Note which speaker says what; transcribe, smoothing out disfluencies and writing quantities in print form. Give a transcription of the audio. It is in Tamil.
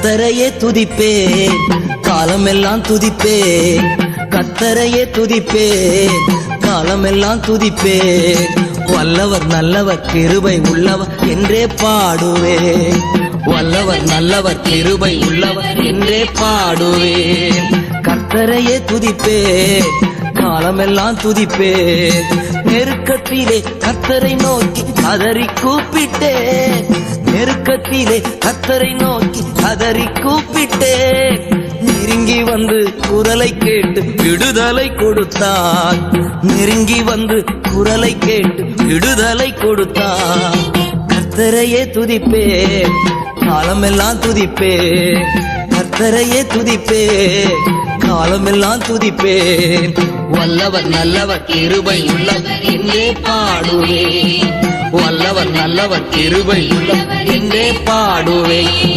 Speaker 1: கர்த்தரையே துதிப்பேன், காலமெல்லாம் துதிப்பேன். கர்த்தரையே துதிப்பேன், காலமெல்லாம் துதிப்பேன். வல்லவர் நல்லவர் கிருபை உள்ளவர் என்றே பாடுவேன். வல்லவர் நல்லவர் கிருபை உள்ளவர் என்றே பாடுவேன். கர்த்தரையே துதிப்பேன், காலமெல்லாம் துதிப்பேன். நெருக்கத்திலே கர்த்தரை நோக்கி கதறி கூப்பிட்டேன். நெருக்கத்திலே கர்த்தரை நோக்கி கதறி கூப்பிட்டேன். நெருங்கி வந்து குரலை கேட்டு விடுதலை கொடுத்தார். நெருங்கி வந்து குரலை கேட்டு விடுதலை கொடுத்தார். கர்த்தரையே துதிப்பேன், காலமெல்லாம் துதிப்பேன். கர்த்தரையே துதிப்பேன், காலமெல்லாம் துதிப்பேன். வல்லவர் நல்லவர் கிருபை உள்ளவர் என்றே பாடுவேன். வல்லவர் நல்லவர் கிருபை உள்ளவர் என்றே பாடுவேன்.